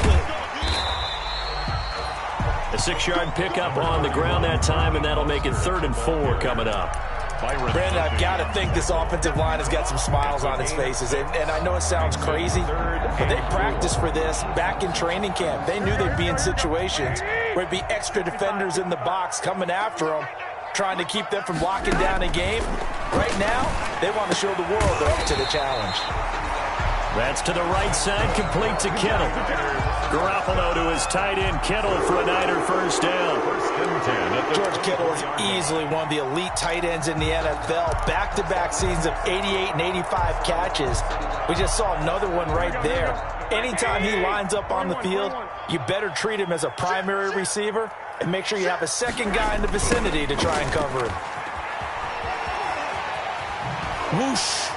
A 6-yard pickup on the ground that time, and that'll make it 3rd and 4 coming up. Brandon, I've got to think this offensive line has got some smiles on its faces. And I know it sounds crazy, but they practiced for this back in training camp. They knew they'd be in situations where it'd be extra defenders in the box coming after them, trying to keep them from locking down a game. Right now, they want to show the world they're up to the challenge. That's to the right side, complete to Kittle. Garoppolo to his tight end, Kittle, for a Niner 1st down. George Kittle is easily one of the elite tight ends in the NFL. Back-to-back seasons of 88 and 85 catches. We just saw another one right there. Anytime he lines up on the field, you better treat him as a primary receiver and make sure you have a second guy in the vicinity to try and cover him. Whoosh.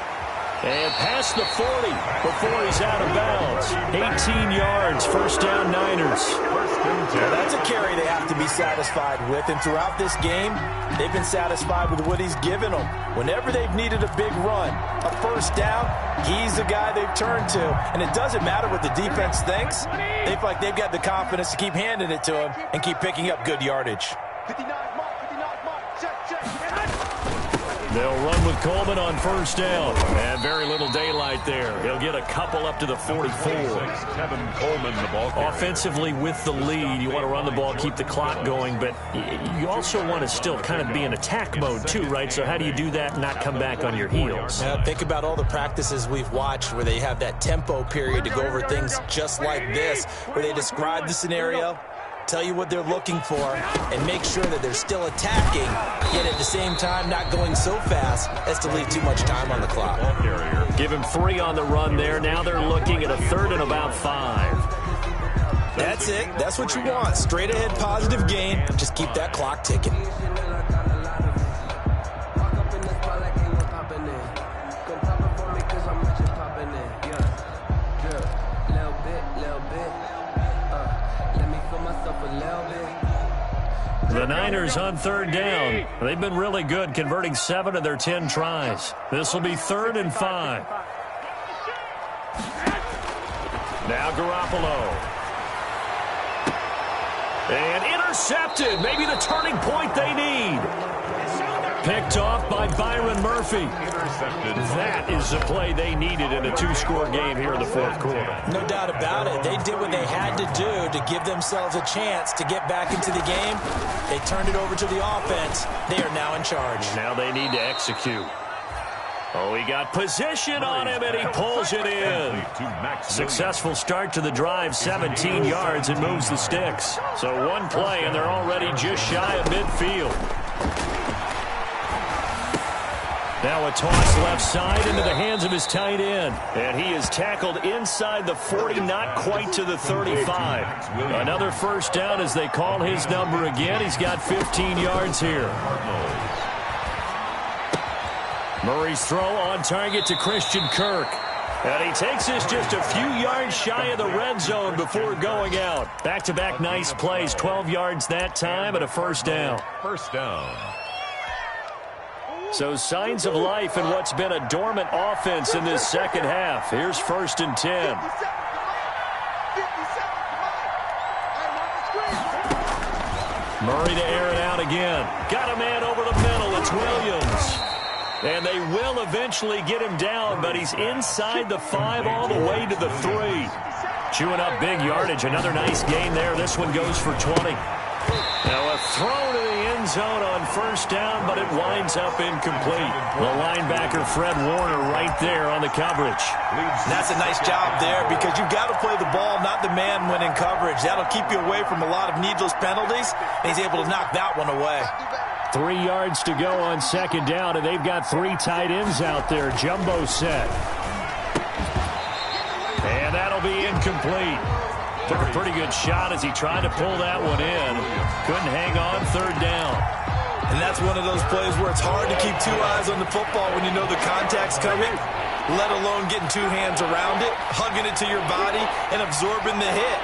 And past the 40 before he's out of bounds. 18 yards, first down Niners. Well, that's a carry they have to be satisfied with. And throughout this game, they've been satisfied with what he's given them. Whenever they've needed a big run, a first down, he's the guy they've turned to. And it doesn't matter what the defense thinks. They feel like they've got the confidence to keep handing it to him and keep picking up good yardage. 59 mark, check. They'll run with Coleman on first down. And very little daylight there. He'll get a couple up to the 44. Tevin Coleman, the ball carrier. Offensively with the lead, you want to run the ball, keep the clock going, but you also want to still kind of be in attack mode too, right? So how do you do that and not come back on your heels? Think about all the practices we've watched where they have that tempo period to go over things just like this, where they describe the scenario, tell you what they're looking for, and make sure that they're still attacking, yet at the same time not going so fast as to leave too much time on the clock. Give him 3 on the run there. Now they're looking at a 3rd and about 5. That's it. That's what you want. Straight ahead positive gain. Just keep that clock ticking. The Niners on 3rd down. They've been really good, converting 7 of their 10 tries. This will be 3rd and 5. Now Garoppolo. And intercepted. Maybe the turning point they need. Picked off by Byron Murphy. That is the play they needed in a 2-score game here in the 4th quarter. No doubt about it. They did what they had to do to give themselves a chance to get back into the game. They turned it over to the offense. They are now in charge. Now they need to execute. Oh, he got position on him, and he pulls it in. Successful start to the drive, 17 yards, and moves the sticks. So one play, and they're already just shy of midfield. Now a toss left side into the hands of his tight end. And he is tackled inside the 40, not quite to the 35. Another first down as they call his number again. He's got 15 yards here. Murray's throw on target to Christian Kirk. And he takes this just a few yards shy of the red zone before going out. Back-to-back nice plays, 12 yards that time and a first down. First down. So signs of life in what's been a dormant offense in this second half. Here's 1st and 10. Murray to air it out again. Got a man over the middle. It's Williams. And they will eventually get him down, but he's inside the 5 all the way to the 3. Chewing up big yardage. Another nice gain there. This one goes for 20. Now a throw to the end zone on first down, but it winds up incomplete. The linebacker Fred Warner right there on the coverage. That's a nice job there because you've got to play the ball, not the man when in coverage. That'll keep you away from a lot of needless penalties, and he's able to knock that one away. 3 yards to go on second down, and they've got 3 tight ends out there. Jumbo set. And that'll be incomplete. Took a pretty good shot as he tried to pull that one in. Couldn't hang on, 3rd down. And that's one of those plays where it's hard to keep 2 eyes on the football when you know the contact's coming, let alone getting 2 hands around it, hugging it to your body, and absorbing the hit,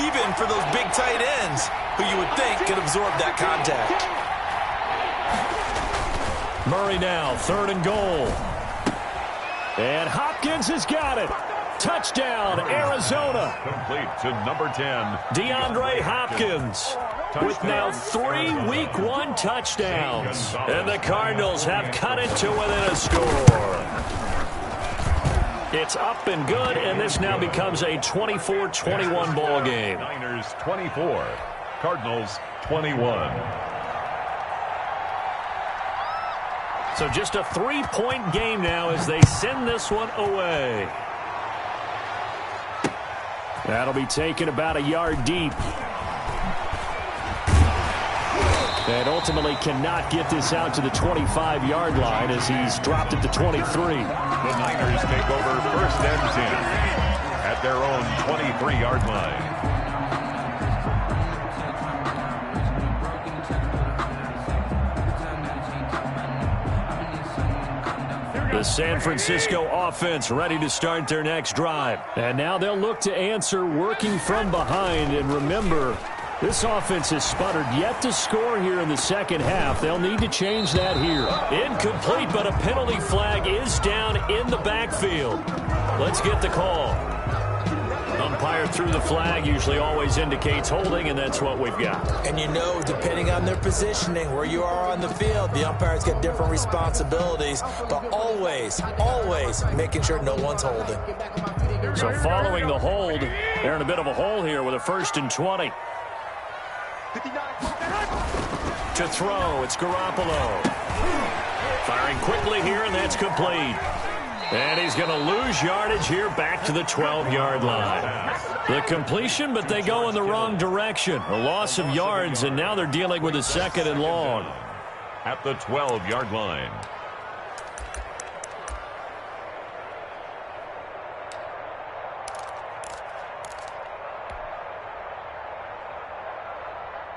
even for those big tight ends who you would think could absorb that contact. Murray now, 3rd and goal. And Hopkins has got it. Touchdown, Arizona. Complete to number 10. DeAndre Hopkins with now 3 Week 1 touchdowns. And the Cardinals have cut it to within a score. It's up and good, and this now becomes a 24-21 ball game. Niners 24, Cardinals 21. So just a 3-point game now as they send this one away. That'll be taken about a yard deep. And ultimately cannot get this out to the 25-yard line as he's dropped at the 23. The Niners take over 1st and 10 at their own 23-yard line. The San Francisco offense ready to start their next drive. And now they'll look to answer working from behind. And remember, this offense has sputtered yet to score here in the second half. They'll need to change that here. Incomplete, but a penalty flag is down in the backfield. Let's get the call. Umpire threw the flag, usually always indicates holding, and that's what we've got. And you know, depending on their positioning, where you are on the field, the umpires get different responsibilities, but always, always making sure no one's holding. So following the hold, they're in a bit of a hole here with a 1st and 20. To throw, it's Garoppolo. Firing quickly here, and that's complete. And he's going to lose yardage here back to the 12-yard line. The completion, but they go in the wrong direction. A loss of yards, and now they're dealing with a 2nd and long. At the 12-yard line.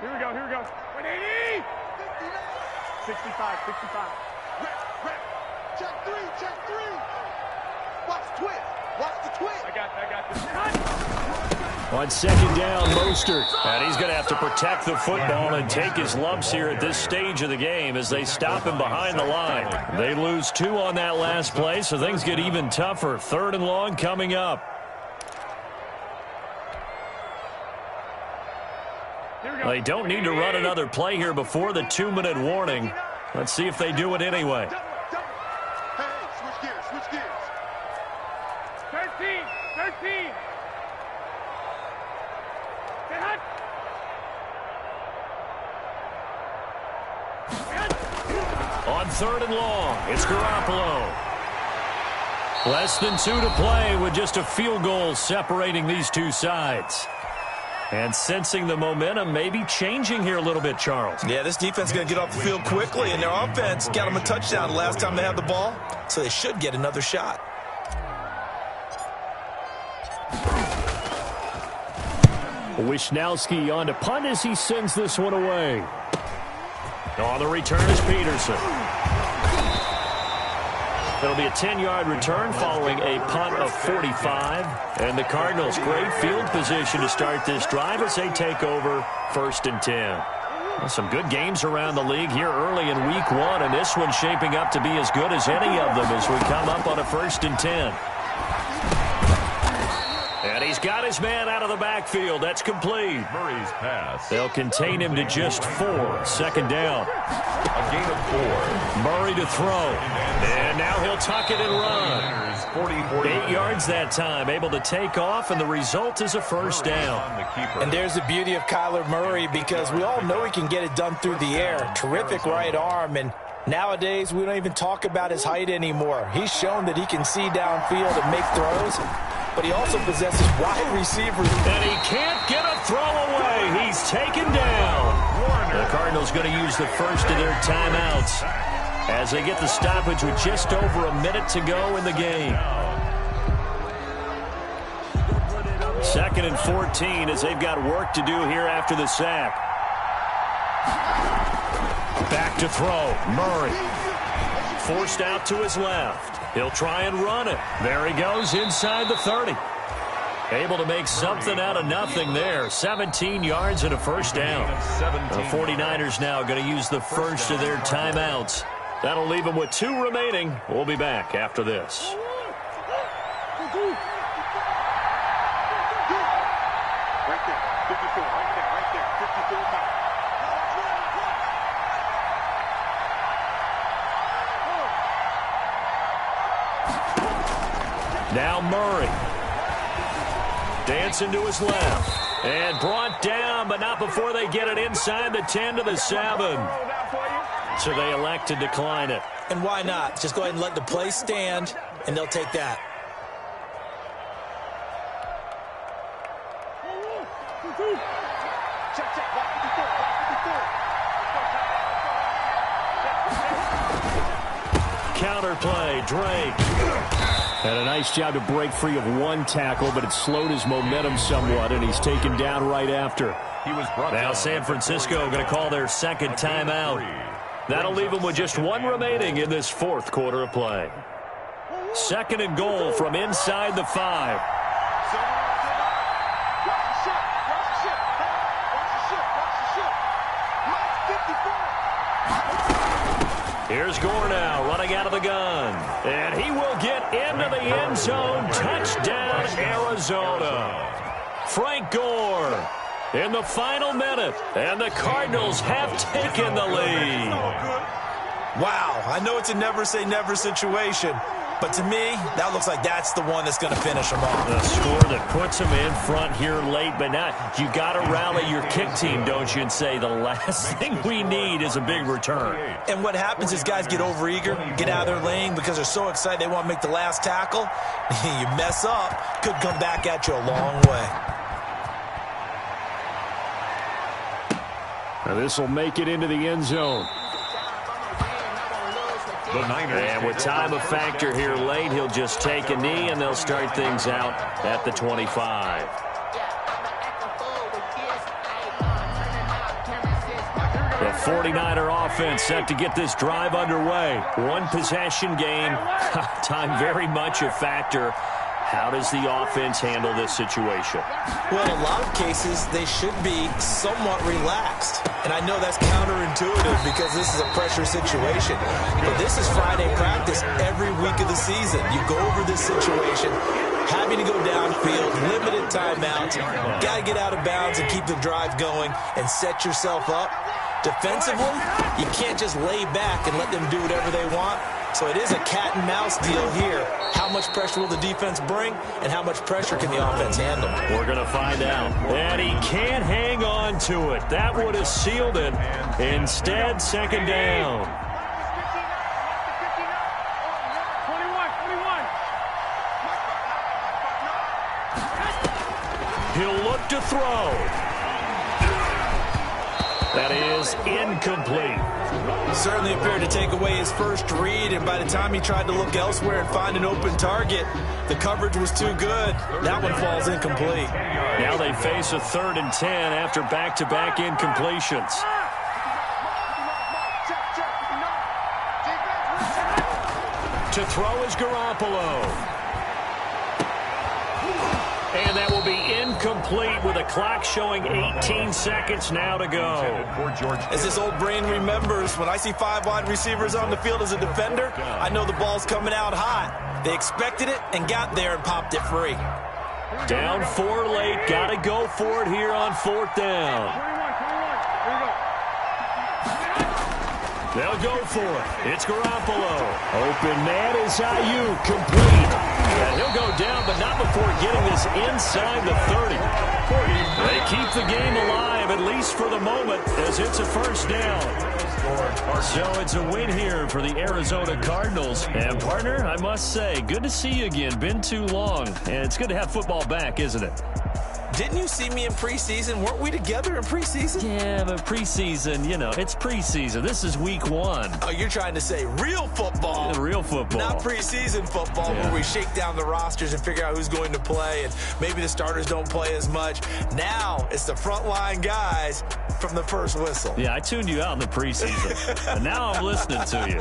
Here we go. 180! 65. Rep. Check three. Watch the twist. I got this. On 2nd down, Mostert. And he's going to have to protect the football and take his lumps here at this stage of the game as they stop him behind the line. They lose 2 on that last play, so things get even tougher. 3rd and long coming up. They don't need to run another play here before the 2-minute warning. Let's see if they do it anyway. Hey, switch gears. 13. Stay hot. On 3rd and long, it's Garoppolo. Less than 2 to play with just a field goal separating these two sides. And sensing the momentum maybe changing here a little bit, Charles. Yeah, this defense is going to get off the field quickly, and their offense got them a touchdown the last time they had the ball, so they should get another shot. Wishnowski on to punt as he sends this one away. On the return is Peterson. It'll be a 10-yard return following a punt of 45. And the Cardinals, great field position to start this drive as they take over 1st and 10. Well, some good games around the league here early in week 1, and this one's shaping up to be as good as any of them as we come up on a 1st and 10. And he's got his man out of the backfield. That's complete. Murray's pass. They'll contain him to just 4. 2nd down. A gain of 4. Murray to throw. And now he'll tuck it and run. 8 yards that time. Able to take off, and the result is a 1st down. And there's the beauty of Kyler Murray, because we all know he can get it done through the air. Terrific right arm, and nowadays we don't even talk about his height anymore. He's shown that he can see downfield and make throws, but he also possesses wide receivers. And he can't get a throw away. He's taken down. The Cardinals going to use the first of their timeouts as they get the stoppage with just over a minute to go in the game. 2nd and 14 as they've got work to do here after the sack. Back to throw. Murray. Forced out to his left. He'll try and run it. There he goes inside the 30. Able to make something out of nothing there. 17 yards and a 1st down. The 49ers now going to use the first of their timeouts. That'll leave them with 2 remaining. We'll be back after this. Now Murray. Dancing to his left. And brought down, but not before they get it inside the 10 to the 7. So they elect to decline it. And why not? Just go ahead and let the play stand, and they'll take that. Counterplay, Drake. And a nice job to break free of one tackle, but it slowed his momentum somewhat, and he's taken down right after. Now San Francisco going to call their second timeout. That'll leave them with just 1 remaining in this 4th quarter of play. 2nd and goal from inside the 5. Here's Gore now running out of the gun. And he will get into the end zone. Touchdown, Arizona. Frank Gore in the final minute. And the Cardinals have taken the lead. Wow, I know it's a never say never situation, but to me, that looks like that's the one that's going to finish them off. The score that puts them in front here late, but now you got to rally your kick team, don't you, and say the last thing we need is a big return. And what happens is guys get overeager, get out of their lane because they're so excited they want to make the last tackle. You mess up, could come back at you a long way. Now this will make it into the end zone. And with time a factor here late, he'll just take a knee, and they'll start things out at the 25. The 49er offense set to get this drive underway. One possession game. Time very much a factor. How does the offense handle this situation? Well, in a lot of cases, they should be somewhat relaxed. And I know that's counterintuitive because this is a pressure situation. But this is Friday practice every week of the season. You go over this situation, having to go downfield, limited timeouts, got to get out of bounds and keep the drive going and set yourself up. Defensively, you can't just lay back and let them do whatever they want. So it is a cat and mouse deal here. How much pressure will the defense bring, and how much pressure can the offense handle? We're going to find out. And he can't hang on to it. That would have sealed it. Instead, 2nd down. 21. He'll look to throw. That is incomplete. Certainly appeared to take away his first read, and by the time he tried to look elsewhere and find an open target, the coverage was too good. That one falls incomplete. Now they face a 3rd and 10 after back-to-back incompletions. To throw is Garoppolo. And that will be incomplete with a clock showing 18 seconds now to go. As this old brain remembers, when I see 5 wide receivers on the field as a defender, I know the ball's coming out hot. They expected it and got there and popped it free. Down 4 late. Got to go for it here on 4th down. They'll go for it. It's Garoppolo. Open man is Ayuk. Complete. And he'll go down, but not before getting this inside the 30. They keep the game alive, at least for the moment, as it's a 1st down. So it's a win here for the Arizona Cardinals. And, partner, I must say, good to see you again. Been too long. And it's good to have football back, isn't it? Didn't you see me in preseason? Weren't we together in preseason? Yeah, but preseason, you know, it's preseason. This is week 1. Oh, you're trying to say real football. Yeah, real football. Not preseason football where we shake down the rosters and figure out who's going to play, and maybe the starters don't play as much. Now it's the frontline guys from the first whistle. Yeah, I tuned you out in the preseason. And now I'm listening to you.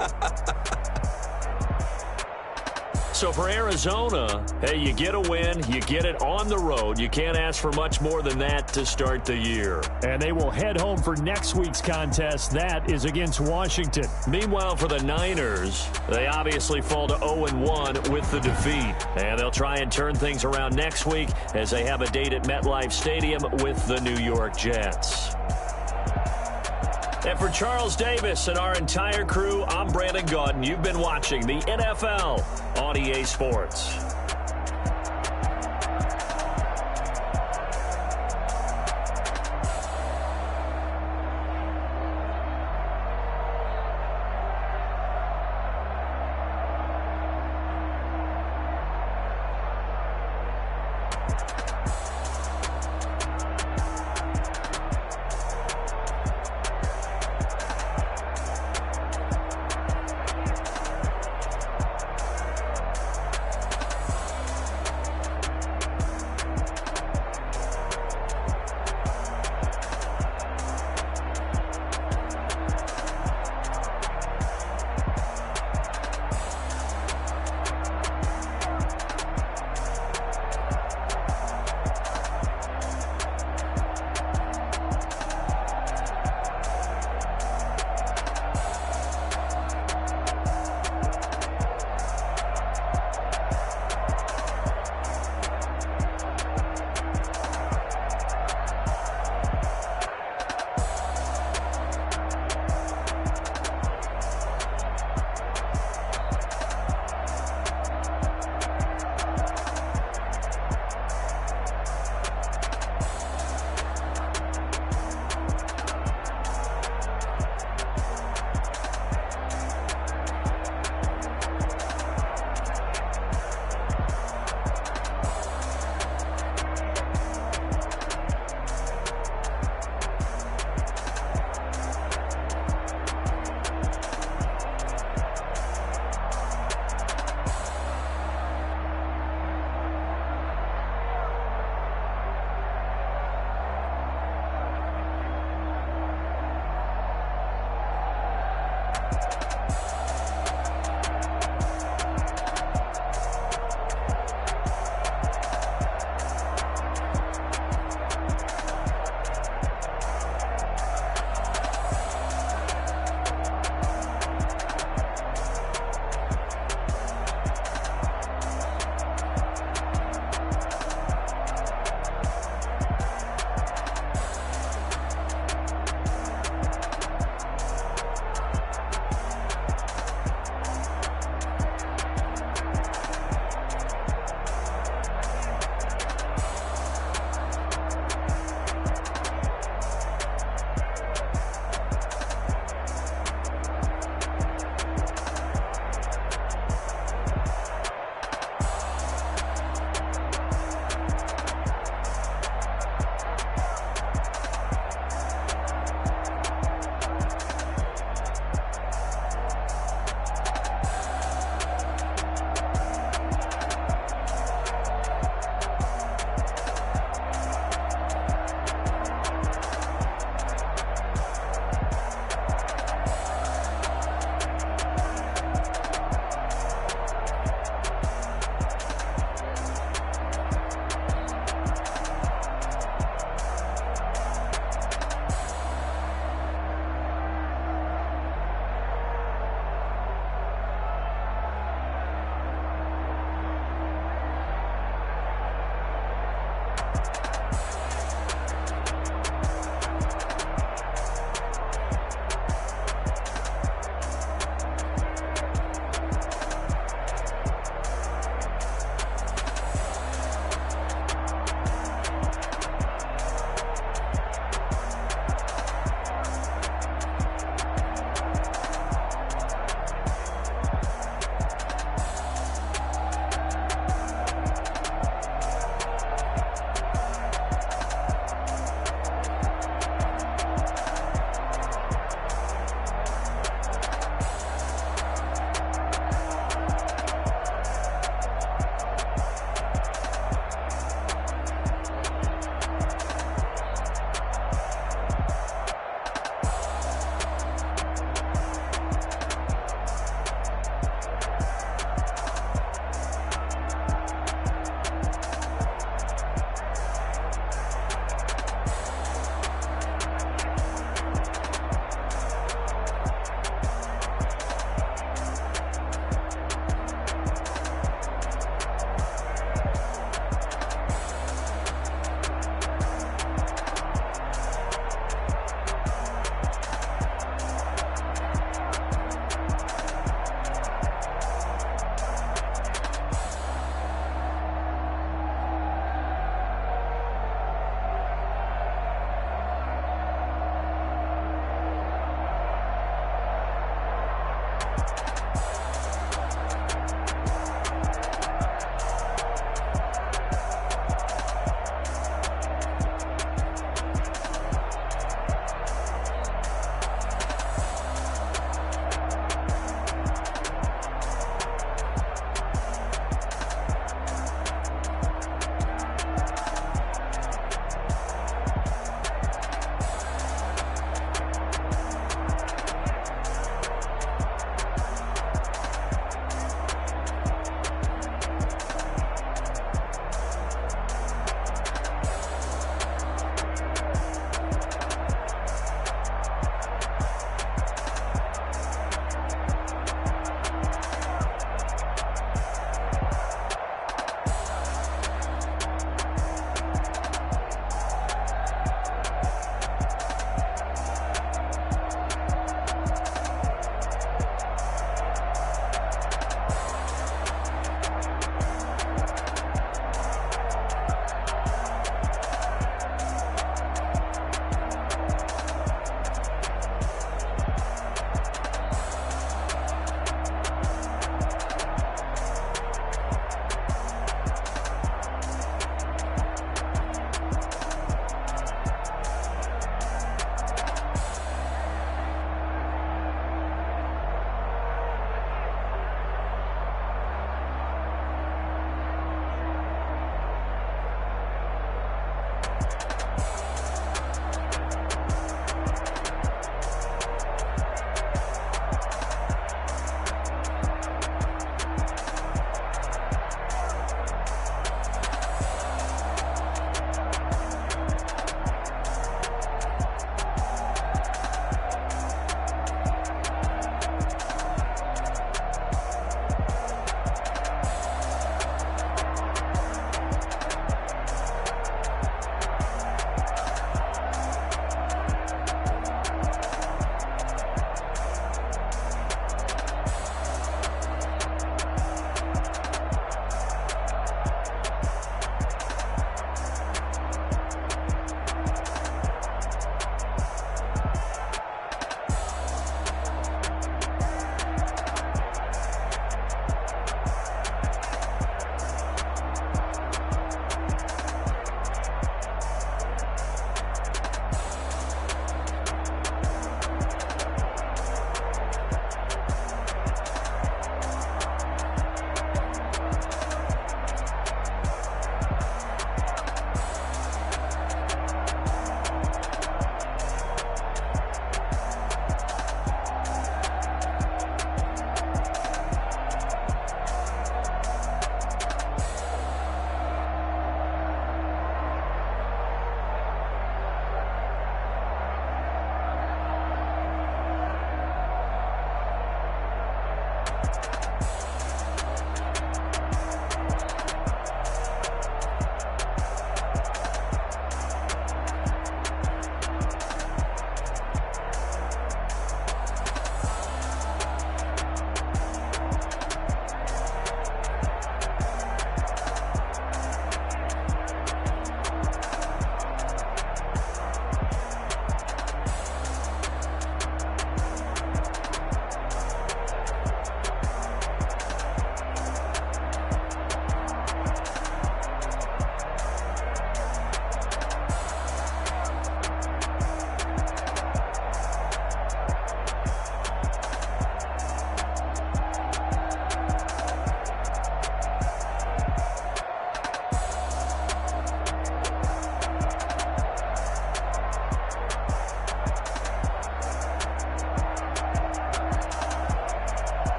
So for Arizona, hey, you get a win, you get it on the road. You can't ask for much more than that to start the year. And they will head home for next week's contest. That is against Washington. Meanwhile, for the Niners, they obviously fall to 0-1 with the defeat. And they'll try and turn things around next week as they have a date at MetLife Stadium with the New York Jets. And for Charles Davis and our entire crew, I'm Brandon Gaudin. You've been watching the NFL on EA Sports.